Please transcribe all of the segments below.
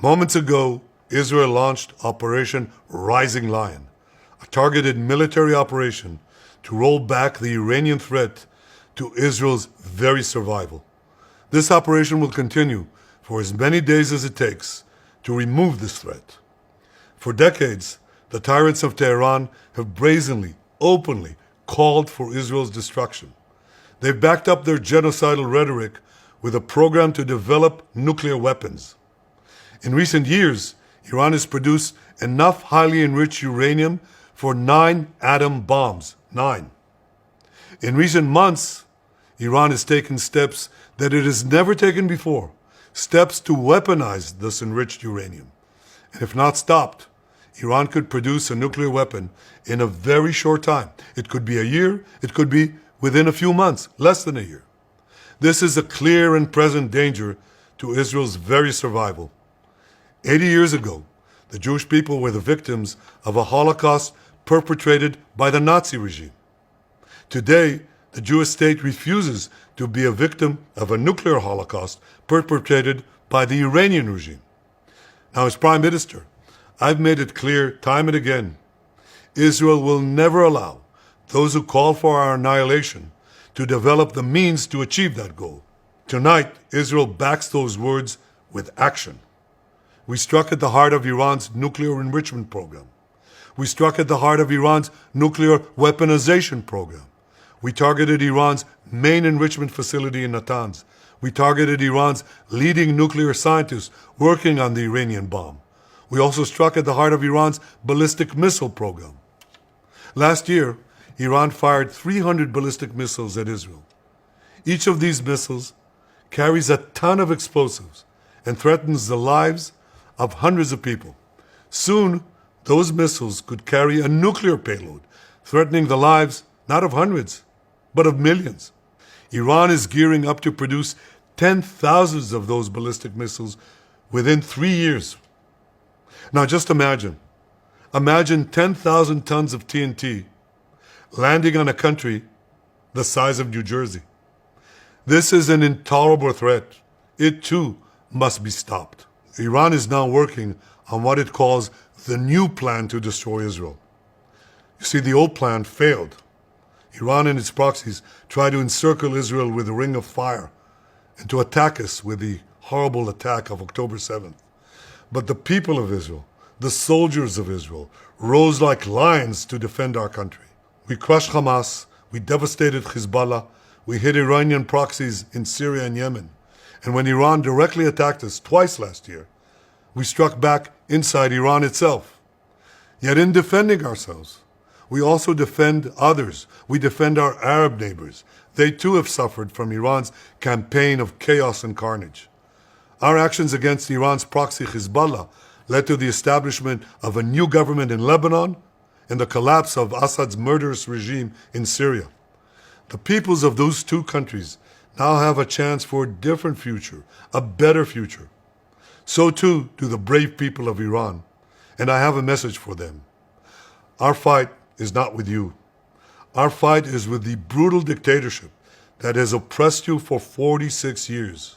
Moments ago, Israel launched Operation Rising Lion, a targeted military operation to roll back the Iranian threat to Israel's very survival. This operation will continue for as many days as it takes to remove this threat. For decades, the tyrants of Tehran have brazenly, openly called for Israel's destruction. They've backed up their genocidal rhetoric with a program to develop nuclear weapons. In recent years, Iran has produced enough highly enriched uranium for 9 atom bombs. 9. In recent months, Iran has taken steps that it has never taken before, steps to weaponize this enriched uranium. And if not stopped, Iran could produce a nuclear weapon in a very short time. It could be a year, it could be within a few months, less than a year. This is a clear and present danger to Israel's very survival. 80 years ago, the Jewish people were the victims of a Holocaust perpetrated by the Nazi regime. Today, the Jewish state refuses to be a victim of a nuclear Holocaust perpetrated by the Iranian regime. Now, as Prime Minister, I've made it clear time and again, Israel will never allow those who call for our annihilation to develop the means to achieve that goal. Tonight, Israel backs those words with action. We struck at the heart of Iran's nuclear enrichment program. We struck at the heart of Iran's nuclear weaponization program. We targeted Iran's main enrichment facility in Natanz. We targeted Iran's leading nuclear scientists working on the Iranian bomb. We also struck at the heart of Iran's ballistic missile program. Last year, Iran fired 300 ballistic missiles at Israel. Each of these missiles carries a ton of explosives and threatens the lives of hundreds of people. Soon, those missiles could carry a nuclear payload, threatening the lives not of hundreds, but of millions. Iran is gearing up to produce 10,000 of those ballistic missiles within 3 years. Now just imagine 10,000 tons of TNT landing on a country the size of New Jersey. This is an intolerable threat. It too must be stopped. Iran is now working on what it calls the new plan to destroy Israel. You see, the old plan failed. Iran and its proxies tried to encircle Israel with a ring of fire and to attack us with the horrible attack of October 7th. But the people of Israel, the soldiers of Israel, rose like lions to defend our country. We crushed Hamas, we devastated Hezbollah, we hit Iranian proxies in Syria and Yemen. And when Iran directly attacked us twice last year, we struck back inside Iran itself. Yet in defending ourselves, we also defend others. We defend our Arab neighbors. They too have suffered from Iran's campaign of chaos and carnage. Our actions against Iran's proxy Hezbollah led to the establishment of a new government in Lebanon and the collapse of Assad's murderous regime in Syria. The peoples of those two countries now have a chance for a different future, a better future. So too do the brave people of Iran, and I have a message for them. Our fight is not with you. Our fight is with the brutal dictatorship that has oppressed you for 46 years.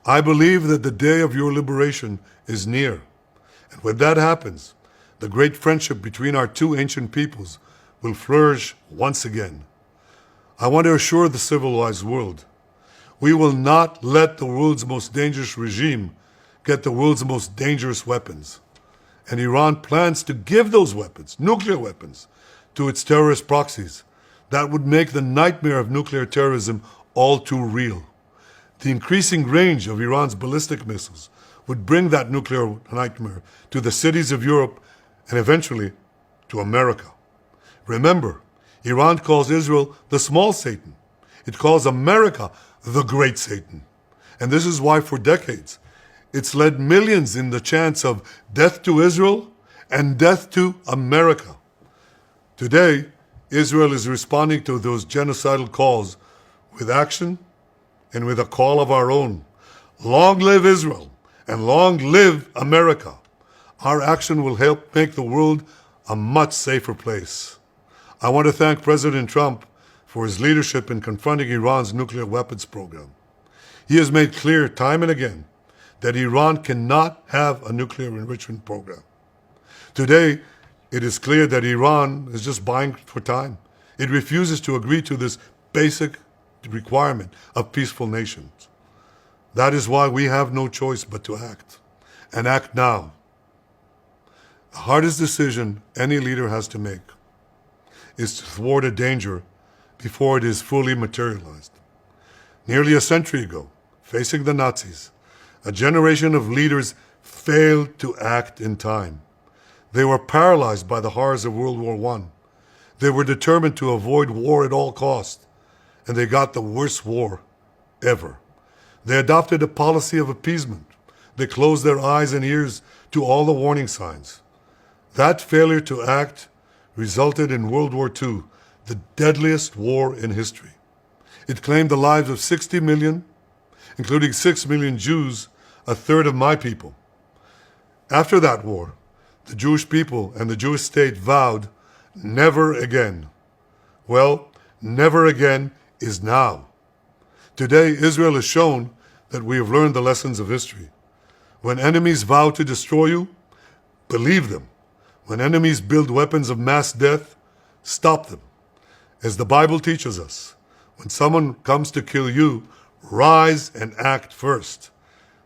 I believe that the day of your liberation is near. And when that happens, the great friendship between our two ancient peoples will flourish once again. I want to assure the civilized world, we will not let the world's most dangerous regime get the world's most dangerous weapons. And Iran plans to give those weapons, nuclear weapons, to its terrorist proxies. That would make the nightmare of nuclear terrorism all too real. The increasing range of Iran's ballistic missiles would bring that nuclear nightmare to the cities of Europe and eventually to America. Remember, Iran calls Israel the small Satan. It calls America the great Satan. And this is why for decades, it's led millions in the chants of death to Israel and death to America. Today, Israel is responding to those genocidal calls with action and with a call of our own. Long live Israel and long live America. Our action will help make the world a much safer place. I want to thank President Trump for his leadership in confronting Iran's nuclear weapons program. He has made clear time and again that Iran cannot have a nuclear enrichment program. Today, it is clear that Iran is just buying for time. It refuses to agree to this basic requirement of peaceful nations. That is why we have no choice but to act, and act now. The hardest decision any leader has to make is to thwart a danger before it is fully materialized. Nearly a century ago, facing the Nazis, a generation of leaders failed to act in time. They were paralyzed by the horrors of World War I. They were determined to avoid war at all costs, and they got the worst war ever. They adopted a policy of appeasement. They closed their eyes and ears to all the warning signs. That failure to act resulted in World War II, the deadliest war in history. It claimed the lives of 60 million, including 6 million Jews, a third of my people. After that war, the Jewish people and the Jewish state vowed, never again. Well, never again is now. Today, Israel has shown that we have learned the lessons of history. When enemies vow to destroy you, believe them. When enemies build weapons of mass death, stop them. As the Bible teaches us, when someone comes to kill you, rise and act first.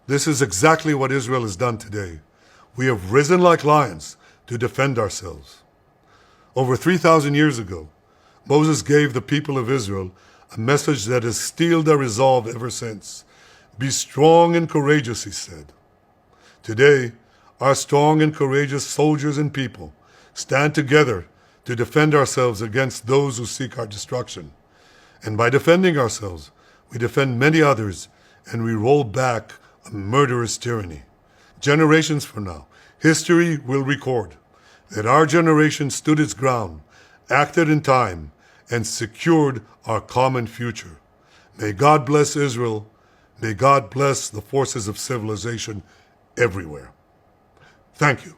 This is exactly what Israel has done today. We have risen like lions to defend ourselves. Over 3,000 years ago, Moses gave the people of Israel a message that has steeled their resolve ever since. Be strong and courageous, he said. Today, our strong and courageous soldiers and people stand together to defend ourselves against those who seek our destruction. And by defending ourselves, we defend many others, and we roll back a murderous tyranny. Generations from now, history will record that our generation stood its ground, acted in time, and secured our common future. May God bless Israel. May God bless the forces of civilization everywhere. Thank you.